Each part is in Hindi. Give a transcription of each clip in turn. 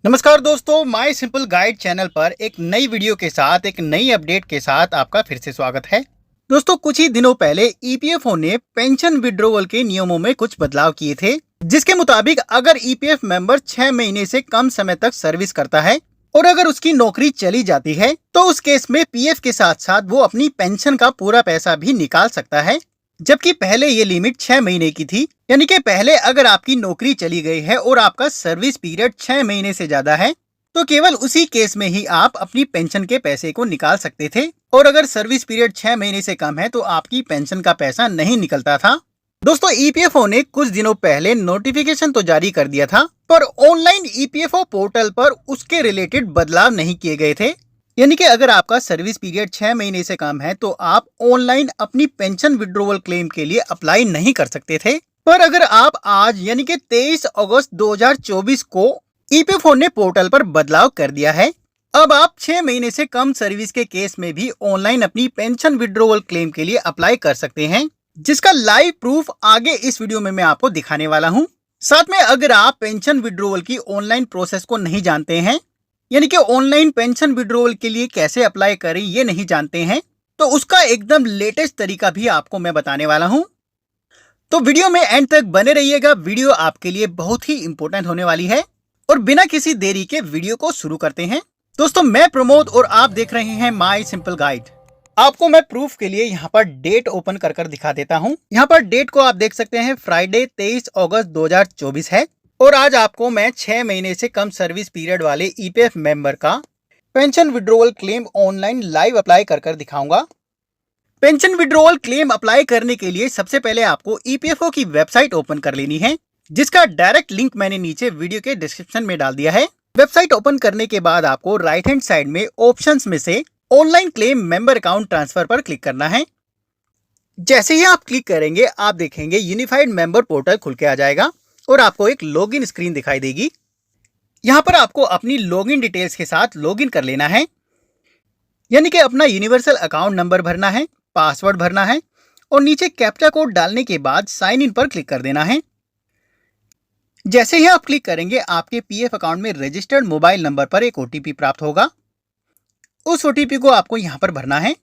नमस्कार दोस्तों, माय सिंपल गाइड चैनल पर एक नई वीडियो के साथ एक नई अपडेट के साथ आपका फिर से स्वागत है। दोस्तों, कुछ ही दिनों पहले ईपीएफओ ने पेंशन विड्रॉवल के नियमों में कुछ बदलाव किए थे, जिसके मुताबिक अगर ईपीएफ मेंबर 6 महीने से कम समय तक सर्विस करता है और अगर उसकी नौकरी चली जाती है तो उस केस में पीएफ के साथ साथ वो अपनी पेंशन का पूरा पैसा भी निकाल सकता है। जबकि पहले ये लिमिट 6 महीने की थी, यानी कि पहले अगर आपकी नौकरी चली गई है और आपका सर्विस पीरियड 6 महीने से ज्यादा है तो केवल उसी केस में ही आप अपनी पेंशन के पैसे को निकाल सकते थे, और अगर सर्विस पीरियड 6 महीने से कम है तो आपकी पेंशन का पैसा नहीं निकलता था। दोस्तों, ईपीएफओ ने कुछ दिनों पहले नोटिफिकेशन तो जारी कर दिया था, पर ऑनलाइन ईपीएफओ पोर्टल पर उसके रिलेटेड बदलाव नहीं किए गए थे। यानी कि अगर आपका सर्विस पीरियड 6 महीने से कम है तो आप ऑनलाइन अपनी पेंशन विड्रॉवल क्लेम के लिए अप्लाई नहीं कर सकते थे। पर अगर आप आज यानी कि 23 अगस्त 2024 को ईपीएफओ ने पोर्टल पर बदलाव कर दिया है। अब आप 6 महीने से कम सर्विस के केस में भी ऑनलाइन अपनी पेंशन विड्रॉवल क्लेम के लिए अप्लाई कर सकते हैं, जिसका लाइव प्रूफ आगे इस वीडियो में मैं आपको दिखाने वाला हूं। साथ में अगर आप पेंशन विड्रॉवल की ऑनलाइन प्रोसेस को नहीं जानते हैं, यानी कि ऑनलाइन पेंशन विड्रॉवल के लिए कैसे अप्लाई करें ये नहीं जानते हैं, तो उसका एकदम लेटेस्ट तरीका भी आपको मैं बताने वाला हूं। तो वीडियो में एंड तक बने रहिएगा, वीडियो आपके लिए बहुत ही इंपॉर्टेंट होने वाली है। और बिना किसी देरी के वीडियो को शुरू करते हैं। दोस्तों, मैं प्रमोद और आप देख रहे हैं माय सिंपल गाइड। आपको मैं प्रूफ के लिए यहाँ पर डेट ओपन कर दिखा देता हूँ। यहाँ पर डेट को आप देख सकते हैं, फ्राइडे 23 अगस्त 2024 है। और आज आपको मैं 6 महीने से कम सर्विस पीरियड वाले ईपीएफ मेंबर का pension withdrawal claim online live apply कर दिखाऊंगा। पेंशन विड्रॉवल क्लेम अप्लाई करने के लिए सबसे पहले आपको ईपीएफओ की वेबसाइट ओपन कर लेनी है, जिसका डायरेक्ट लिंक मैंने नीचे वीडियो के डिस्क्रिप्शन में डाल दिया है। वेबसाइट ओपन करने के बाद आपको राइट हैंड साइड में ऑप्शंस में से online claim member account transfer पर क्लिक करना है। जैसे ही आप क्लिक करेंगे आप देखेंगे यूनिफाइड मेंबर पोर्टल खुल के आ जाएगा और आपको एक लॉगिन स्क्रीन दिखाई देगी। यहाँ पर आपको अपनी लॉगिन डिटेल्स के साथ लॉगिन कर लेना है, यानी कि अपना यूनिवर्सल अकाउंट नंबर भरना है, पासवर्ड भरना है और नीचे कैप्चा कोड डालने के बाद साइन इन पर क्लिक कर देना है। जैसे ही आप क्लिक करेंगे आपके पीएफ अकाउंट में रजिस्टर्ड मोबाइल नंबर पर एक ओटीपी प्राप्त होगा। उस ओटीपी को आपको यहाँ पर भरना है,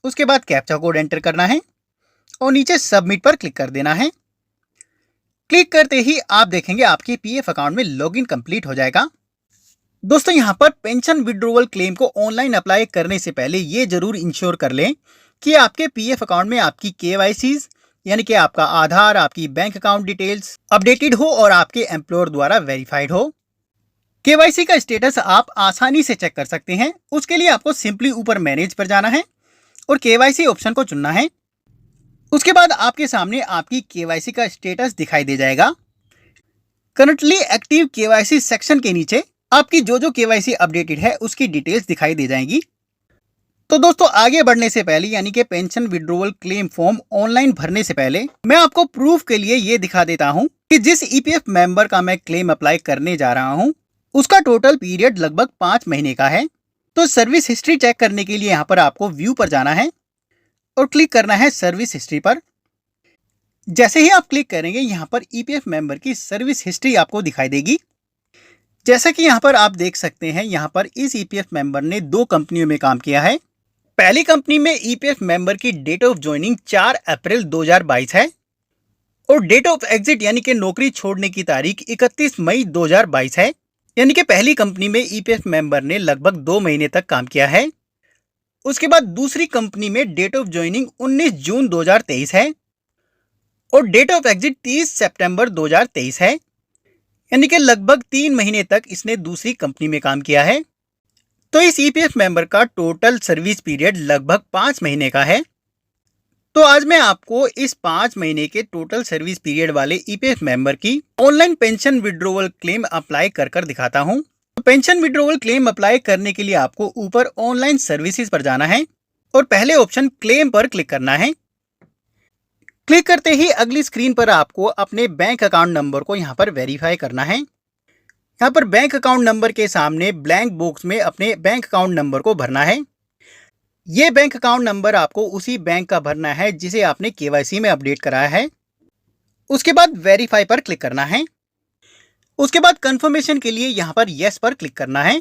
उसके बाद कैप्चा कोड एंटर करना है और नीचे सबमिट पर क्लिक कर देना है। क्लिक करते ही आप देखेंगे आपके पीएफ अकाउंट में लॉगिन कंप्लीट हो जाएगा। दोस्तों, यहाँ पर पेंशन विड्रॉवल क्लेम को ऑनलाइन अप्लाई करने से पहले ये जरूर इंश्योर कर लें कि आपके पीएफ अकाउंट में आपकी केवाईसीज यानी कि आपका आधार, आपकी बैंक अकाउंट डिटेल्स अपडेटेड हो और आपके एम्प्लॉयर द्वारा वेरीफाइड हो। केवाईसी का स्टेटस आप आसानी से चेक कर सकते हैं। उसके लिए आपको सिंपली ऊपर मैनेज पर जाना है और केवाईसी ऑप्शन को चुनना है। उसके बाद आपके सामने आपकी केवाईसी का स्टेटस दिखाई दे जाएगा। करंटली एक्टिव केवाईसी सेक्शन के नीचे आपकी जो केवाईसी अपडेटेड है उसकी डिटेल्स दिखाई दे जाएंगी। तो दोस्तों, आगे बढ़ने से पहले यानी कि pension withdrawal claim form online भरने से पहले मैं आपको प्रूफ के लिए ये दिखा देता हूं कि जिस ईपीएफ मेंबर का मैं क्लेम अप्लाई करने जा रहा हूं उसका टोटल पीरियड लगभग 5 महीने का है। तो सर्विस हिस्ट्री चेक करने के लिए यहाँ पर आपको व्यू पर जाना है और क्लिक करना है सर्विस हिस्ट्री पर। जैसे ही आप क्लिक करेंगे यहाँ पर ईपीएफ मेंबर की सर्विस हिस्ट्री आपको दिखाई देगी। जैसा कि यहाँ पर आप देख सकते हैं, यहाँ पर इस ईपीएफ मेंबर ने 2 कंपनियों में काम किया है। पहली कंपनी में ईपीएफ मेंबर की डेट ऑफ ज्वाइनिंग 4 अप्रैल 2022 है और डेट ऑफ एग्जिट यानी कि नौकरी छोड़ने की तारीख 31 मई 2022 है। यानी कि पहली कंपनी में ईपीएफ मेंबर ने लगभग 2 महीने तक काम किया है। उसके बाद दूसरी कंपनी में डेट ऑफ ज्वाइनिंग 19 जून 2023 है और डेट ऑफ एग्जिट 30 सितंबर 2023 है। यानी कि लगभग 3 महीने तक इसने दूसरी कंपनी में काम किया है। तो इस ईपीएफ मेंबर का टोटल सर्विस पीरियड लगभग 5 महीने का है। तो आज मैं आपको इस 5 महीने के टोटल सर्विस पीरियड वाले ईपीएफ मेंबर की online pension withdrawal claim apply कर दिखाता हूं। तो पेंशन विड्रॉवल क्लेम अप्लाई करने के लिए आपको ऊपर ऑनलाइन सर्विसेज पर जाना है और पहले ऑप्शन क्लेम पर क्लिक करना है। क्लिक करते ही अगली स्क्रीन पर आपको अपने बैंक अकाउंट नंबर को यहाँ पर वेरीफाई करना है। यहाँ पर बैंक अकाउंट नंबर के सामने ब्लैंक बॉक्स में अपने बैंक अकाउंट नंबर को भरना है। ये बैंक अकाउंट नंबर आपको उसी बैंक का भरना है जिसे आपने केवाईसी में अपडेट कराया है। उसके बाद वेरीफाई पर क्लिक करना है। उसके बाद कंफर्मेशन के लिए यहाँ पर यस पर क्लिक करना है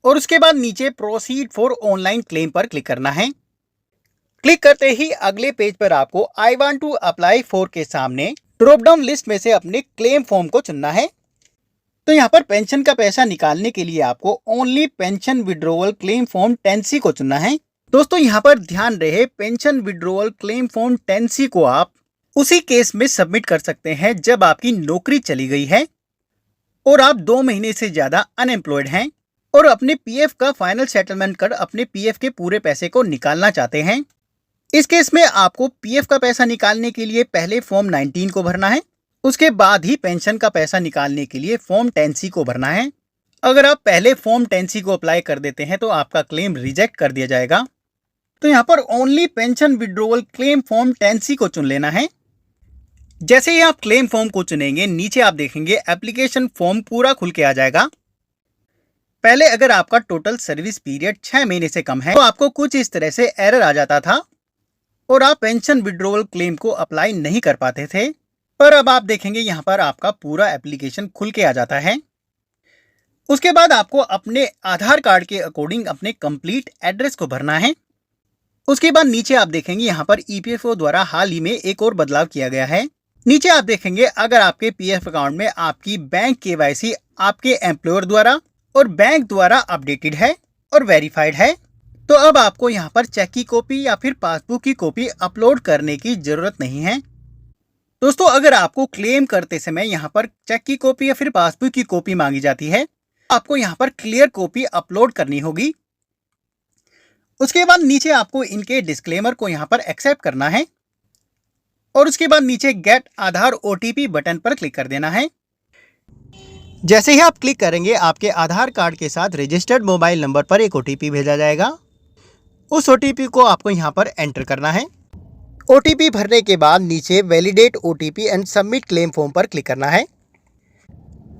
और उसके बाद नीचे प्रोसीड फॉर ऑनलाइन क्लेम पर क्लिक करना है। क्लिक करते ही अगले पेज पर आपको I want to apply for के सामने ड्रॉप डाउन लिस्ट में से अपने क्लेम फॉर्म को चुनना है। तो यहाँ पर पेंशन का पैसा निकालने के लिए आपको only pension withdrawal claim form 10C को चुनना है। दोस्तों यहाँ पर ध्यान रहे, pension withdrawal claim form 10C को आप उसी केस में सबमिट कर सकते हैं जब आपकी नौकरी चली गई है और आप 2 महीने से ज्यादा अनएम्प्लॉयड हैं और अपने पीएफ का फाइनल सेटलमेंट कर अपने पीएफ के पूरे पैसे को निकालना चाहते हैं। इस केस में आपको पीएफ का पैसा निकालने के लिए पहले फॉर्म 19 को भरना है, उसके बाद ही पेंशन का पैसा निकालने के लिए फॉर्म 10C को भरना है। अगर आप पहले फॉर्म 10C को अप्लाई कर देते हैं तो आपका क्लेम रिजेक्ट कर दिया जाएगा। तो यहाँ पर only pension withdrawal claim form 10C को चुन लेना है। जैसे ही आप क्लेम फॉर्म को चुनेंगे, नीचे आप देखेंगे एप्लीकेशन फॉर्म पूरा खुल के आ जाएगा। पहले अगर आपका टोटल सर्विस पीरियड 6 महीने से कम है तो आपको कुछ इस तरह से एरर आ जाता था और आप पेंशन विड्रॉवल क्लेम को अप्लाई नहीं कर पाते थे। पर अब आप देखेंगे यहाँ पर आपका पूरा एप्लीकेशन खुल के आ जाता है। उसके बाद आपको अपने आधार कार्ड के अकॉर्डिंग अपने कंप्लीट एड्रेस को भरना है। उसके बाद नीचे आप देखेंगे यहाँ पर ईपीएफओ द्वारा हाल ही में एक और बदलाव किया गया है। नीचे आप देखेंगे अगर आपके पीएफ अकाउंट में आपकी बैंक केवाईसी आपके एम्प्लॉयर द्वारा और बैंक द्वारा अपडेटेड है और वेरीफाइड है तो अब आपको यहाँ पर चेक की कॉपी या फिर पासबुक की कॉपी अपलोड करने की जरूरत नहीं है। दोस्तों अगर आपको क्लेम करते समय यहाँ पर चेक की कॉपी या फिर पासबुक की कॉपी मांगी जाती है, आपको यहाँ पर क्लियर कॉपी अपलोड करनी होगी। उसके बाद नीचे आपको इनके डिस्क्लेमर को यहाँ पर एक्सेप्ट करना है और उसके बाद नीचे गेट आधार ओटीपी बटन पर क्लिक कर देना है। जैसे ही आप क्लिक करेंगे आपके आधार कार्ड के साथ रजिस्टर्ड मोबाइल नंबर पर एक ओटीपी भेजा जाएगा। उस ओटीपी को आपको यहाँ पर एंटर करना है। ओटीपी भरने के बाद नीचे validate OTP and submit claim form पर क्लिक करना है।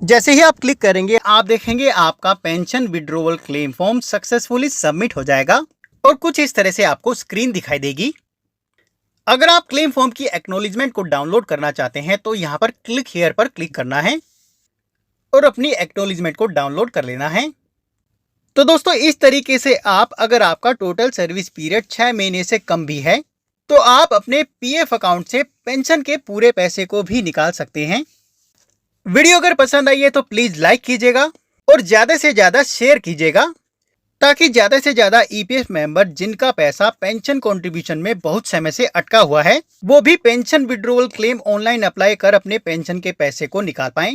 जैसे ही आप क्लिक करेंगे आप देखेंगे आपका pension withdrawal claim form successfully submit हो जाएगा और कुछ इस तरह से आपको स्क्रीन दिखाई देगी। अगर आप क्लेम फॉर्म की एक्नॉलेजमेंट को डाउनलोड करना चाहते हैं तो यहाँ पर क्लिक हियर पर क्लिक करना है और अपनी एक्नॉलेजमेंट को डाउनलोड कर लेना है। तो दोस्तों इस तरीके से आप अगर आपका टोटल सर्विस पीरियड 6 महीने से कम भी है तो आप अपने पीएफ अकाउंट से पेंशन के पूरे पैसे को भी निकाल सकते हैं। वीडियो अगर पसंद आई है तो प्लीज लाइक कीजिएगा और ज्यादा से ज्यादा शेयर कीजिएगा ताकि ज्यादा से ज्यादा ईपीएफ मेंबर जिनका पैसा पेंशन कंट्रीब्यूशन में बहुत समय से अटका हुआ है वो भी pension withdrawal claim online apply कर अपने पेंशन के पैसे को निकाल पाएं।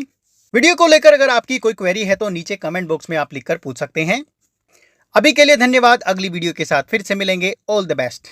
वीडियो को लेकर अगर आपकी कोई क्वेरी है तो नीचे कमेंट बॉक्स में आप लिखकर पूछ सकते हैं। अभी के लिए धन्यवाद। अगली वीडियो के साथ फिर से मिलेंगे। All the best.